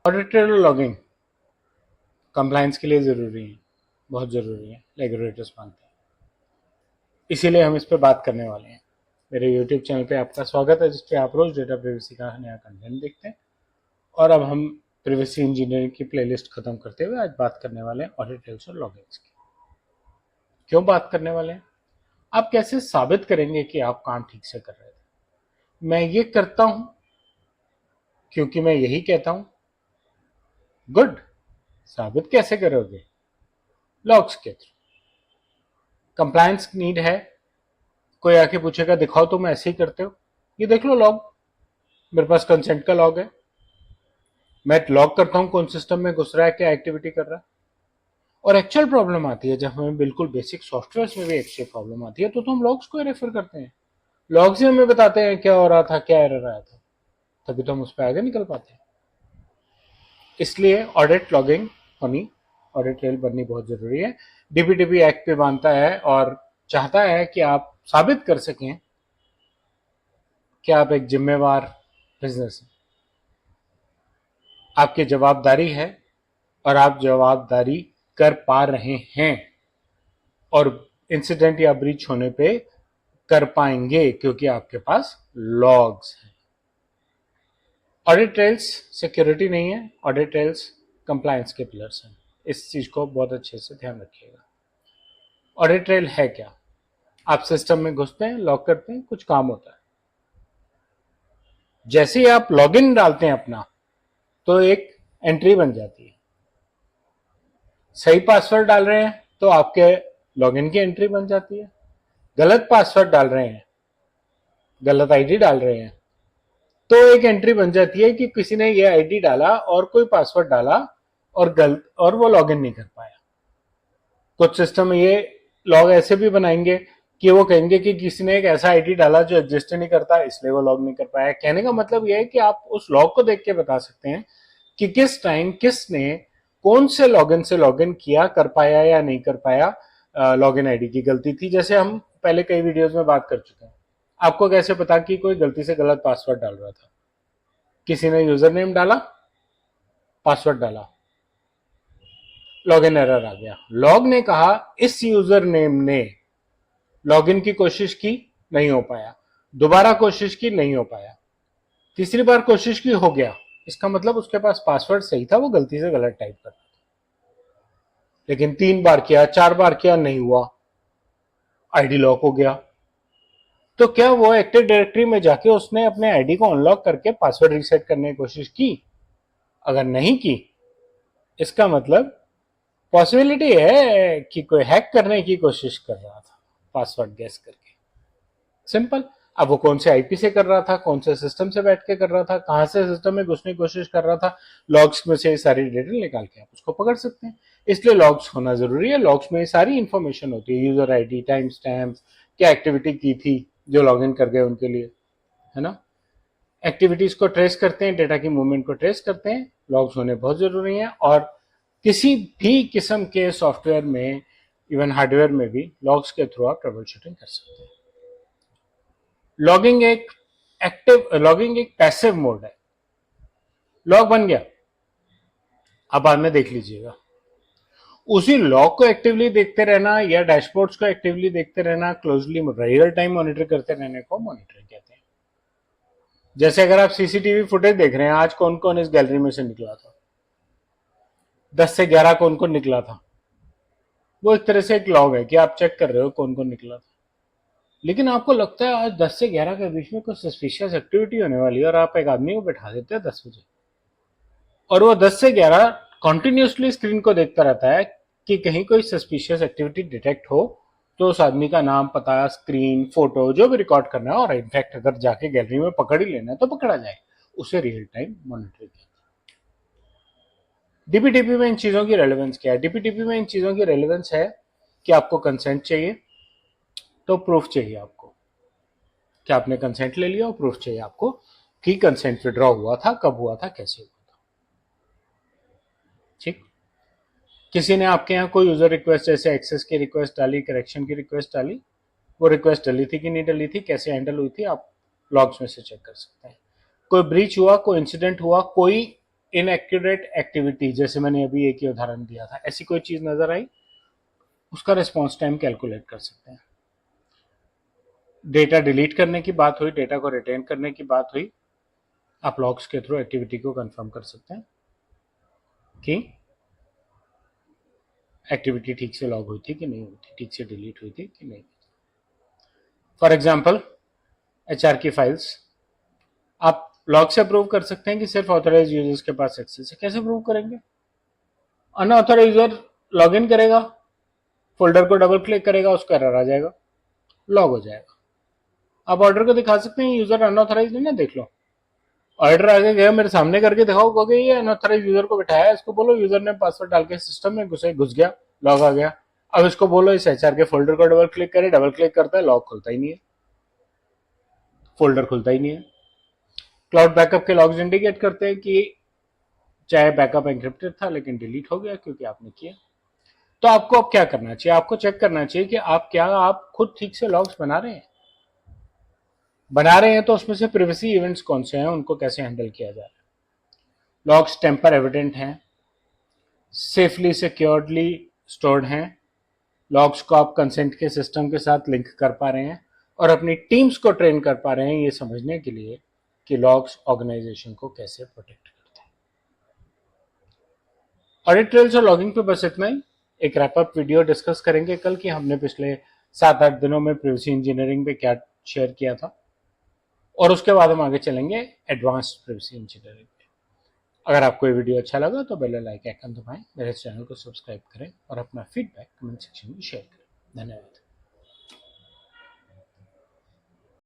Auditor logging compliance के लिए ज़रूरी है, बहुत ज़रूरी है, रेगुलेटर्स मानते हैं। इसीलिए हम इस पर बात करने वाले हैं। मेरे यूट्यूब चैनल पे आपका स्वागत है, जिस पे आप रोज़ डेटा प्राइवेसी का नया कंटेंट देखते हैं। और अब हम प्राइवेसी इंजीनियरिंग की प्लेलिस्ट खत्म करते हुए आज बात करने वाले हैं ऑडिट ट्रेल्स और लॉगिंग्स की। क्यों बात करने वाले हैं? आप कैसे साबित करेंगे कि आप काम ठीक से कर रहे थे? मैं ये करता हूं क्योंकि मैं यही कहता हूं। गुड। साबित कैसे करोगे? लॉग्स के थ्रू। कंप्लायंस नीड है, कोई आके पूछेगा दिखाओ तुम ऐसे ही करते हो, ये देख लो लॉग, मेरे पास कंसेंट का लॉग है, मैं लॉग करता हूं कौन सिस्टम में घुस रहा है, क्या एक्टिविटी कर रहा है। और एक्चुअल प्रॉब्लम आती है जब हमें बिल्कुल बेसिक सॉफ्टवेयर में भी एक्चुअल प्रॉब्लम आती है, तो हम लॉग्स को रेफर करते हैं। लॉग्स ही हमें बताते हैं क्या हो रहा था, क्या एरर आया था, तभी तो हम उस पर आगे निकल पाते हैं। इसलिए ऑडिट लॉगिंग होनी, ऑडिट ट्रेल बननी बहुत जरूरी है। डीपीटीपी एक्ट पे मानता है और चाहता है कि आप साबित कर सकें कि आप एक जिम्मेवार बिजनेस है, आपकी जवाबदारी है और आप जवाबदारी कर पा रहे हैं, और इंसिडेंट या ब्रीच होने पे कर पाएंगे क्योंकि आपके पास लॉग्स हैं। ऑडिट ट्रेल्स सिक्योरिटी नहीं है, ऑडिट ट्रेल्स कंप्लायंस के पिलर्स हैं। इस चीज को बहुत अच्छे से ध्यान रखिएगा। ऑडिट ट्रेल है क्या? आप सिस्टम में घुसते हैं, लॉग करते हैं, कुछ काम होता है। जैसे ही आप लॉगिन डालते हैं अपना, तो एक एंट्री बन जाती है। सही पासवर्ड डाल रहे हैं तो आपके लॉगिन की एंट्री बन जाती है। गलत पासवर्ड डाल रहे हैं, गलत आईडी डाल रहे हैं, तो एक एंट्री बन जाती है कि किसी ने ये आईडी डाला और कोई पासवर्ड डाला और गलत, और वो लॉगिन नहीं कर पाया। कुछ सिस्टम ये लॉग ऐसे भी बनाएंगे कि वो कहेंगे कि किसी ने एक ऐसा आईडी डाला जो एग्जिस्ट नहीं करता, इसलिए वो लॉग नहीं कर पाया। कहने का मतलब ये है कि आप उस लॉग को देख के बता सकते हैं कि किस टाइम किसने कौन से लॉगिन से लॉगिन किया, कर पाया या नहीं कर पाया। लॉगिन आईडी की गलती थी, जैसे हम पहले कई वीडियोस में बात कर चुके हैं। आपको कैसे पता कि कोई गलती से गलत पासवर्ड डाल रहा था? किसी ने यूजर नेम डाला, पासवर्ड डाला, लॉगिन एरर आ गया। लॉग ने कहा इस यूजर नेम ने लॉगिन की कोशिश की, नहीं हो पाया। दोबारा कोशिश की, नहीं हो पाया। तीसरी बार कोशिश की, हो गया। इसका मतलब उसके पास पासवर्ड सही था, वो गलती से गलत टाइप कर रहा था। लेकिन 3 बार किया, 4 बार किया, नहीं हुआ, आईडी लॉक हो गया। तो क्या वो एक्टिव डायरेक्टरी में जाके उसने अपने आईडी को अनलॉक करके पासवर्ड रीसेट करने की कोशिश की? अगर नहीं की, इसका मतलब पॉसिबिलिटी है कि कोई हैक करने की कोशिश कर रहा था पासवर्ड गेस करके। सिंपल। अब वो कौन से आईपी से कर रहा था, कौन से सिस्टम से बैठ के कर रहा था, कहां से सिस्टम में घुसने की कोशिश कर रहा था, लॉग्स में से सारी डिटेल निकाल के आप उसको पकड़ सकते हैं। इसलिए लॉग्स होना जरूरी है। लॉग्स में सारी इंफॉर्मेशन होती है, यूजर आईडी, टाइम स्टैम्प, क्या एक्टिविटी की थी जो लॉग इन कर गए उनके लिए, है ना। एक्टिविटीज को ट्रेस करते हैं, डेटा की मूवमेंट को ट्रेस करते हैं। लॉग्स होने बहुत जरूरी है। और किसी भी किस्म के सॉफ्टवेयर में, इवन हार्डवेयर में भी लॉग्स के थ्रू आप ट्रबल शूटिंग कर सकते हैं। लॉगिंग एक पैसिव मोड है। लॉग बन गया, अब बाद में देख लीजिएगा। उसी लॉग को एक्टिवली देखते रहना या डैशबोर्ड्स को एक्टिवली देखते रहना, क्लोजली रियल टाइम मॉनिटर करते रहने को मॉनिटरिंग कहते हैं। जैसे अगर आप सीसीटीवी फुटेज देख रहे हैं, आज कौन कौन इस गैलरी में से निकला था, 10 से 11 कौन कौन निकला था, वो एक तरह से एक लॉग है कि आप चेक कर रहे हो कौन कौन निकला था। लेकिन आपको लगता है आज 10 से 11 के बीच में कुछ सस्पिशियस एक्टिविटी होने वाली है, और आप एक आदमी को बैठा देते हैं 10 बजे, और वो 10 से 11 कॉन्टिन्यूसली स्क्रीन को देखता रहता है कि कहीं कोई सस्पिशियस एक्टिविटी डिटेक्ट हो तो उस आदमी का नाम, पता, स्क्रीन, फोटो जो भी रिकॉर्ड करना है, और इनफैक्ट अगर जाके गैलरी में पकड़ ही लेना है तो पकड़ा जाए। उसे रियल टाइम मॉनिटरिंग। डीपीटीपी में इन चीजों की रेलेवेंस क्या है? डीपीटीपी में इन चीजों की रेलेवेंस है कि आपको कंसेंट चाहिए तो प्रूफ चाहिए आपको कि आपने कंसेंट ले लिया, और प्रूफ चाहिए आपको कि कंसेंट विड्रॉ हुआ था, कब हुआ था, कैसे हुआ था। ठीक। किसी ने आपके यहाँ कोई यूजर रिक्वेस्ट, जैसे एक्सेस की रिक्वेस्ट डाली, करेक्शन की रिक्वेस्ट डाली, वो रिक्वेस्ट डली थी कि नहीं डली थी, कैसे हैंडल हुई थी, आप लॉग्स में से चेक कर सकते हैं। कोई ब्रीच हुआ, कोई इंसिडेंट हुआ, कोई इनएक्यूरेट एक्टिविटी, जैसे मैंने अभी एक ही उदाहरण दिया था, ऐसी कोई चीज नजर आई, उसका रिस्पॉन्स टाइम कैलकुलेट कर सकते हैं। डेटा डिलीट करने की बात हुई, डेटा को रिटेन करने की बात हुई, आप लॉग्स के थ्रू एक्टिविटी को कंफर्म कर सकते हैं कि एक्टिविटी ठीक से लॉग हुई थी कि नहीं हुई थी, ठीक से डिलीट हुई थी कि नहीं। फॉर एग्जाम्पल एचआर की फाइल्स आप लॉग से प्रूव कर सकते हैं कि सिर्फ ऑथराइज यूजर्स के पास एक्सेस है। कैसे प्रूव करेंगे? अनऑथराइज यूजर लॉग इन करेगा, फोल्डर को डबल क्लिक करेगा, उसका एरर आ जाएगा, लॉग हो जाएगा। आप ऑर्डर को दिखा सकते हैं यूजर अनऑथराइज है ना, देख लो ऑर्डर आगे गया, मेरे सामने करके दिखाओ, कहोगे ये अनऑथराइज यूजर को बिठाया, इसको बोलो यूजर ने पासवर्ड डाल के सिस्टम में घुस गया, लॉग आ गया। अब इसको बोलो इस एचआर के फोल्डर को डबल क्लिक करे, डबल क्लिक करता है, लॉग खुलता ही नहीं है, फोल्डर खुलता ही नहीं है। क्लाउड बैकअप के लॉग्स इंडिकेट करते हैं कि चाहे बैकअप एन्क्रिप्टेड था लेकिन डिलीट हो गया क्योंकि आपने किया। तो आपको अब क्या करना चाहिए? आपको चेक करना चाहिए कि आप खुद ठीक से लॉग्स बना रहे हैं तो उसमें से प्रिवेसी इवेंट्स कौन से हैं, उनको कैसे हैंडल किया जा रहा है। लॉग्स टेम्पर एविडेंट हैं, सेफली सिक्योर्डली स्टोर्ड हैं, लॉग्स को आप कंसेंट के सिस्टम के साथ लिंक कर पा रहे हैं और अपनी टीम्स को ट्रेन कर पा रहे हैं ये समझने के लिए कि लॉग्स ऑर्गेनाइजेशन को कैसे प्रोटेक्ट करते हैं। ऑडिट ट्रेल्स और लॉगिंग पे बस इतना ही। एक रैपअप वीडियो डिस्कस करेंगे कल कि हमने पिछले 7-8 दिनों में प्रिवेसी इंजीनियरिंग पे क्या शेयर किया था, और उसके बाद हम आगे चलेंगे एडवांस्ड प्रिवेसी इंजीनियरिंग पे। अगर आपको ये वीडियो अच्छा लगा तो बेल लाइक आइकन दबाएं, मेरे चैनल को सब्सक्राइब करें और अपना फीडबैक कमेंट सेक्शन में शेयर करें। धन्यवाद।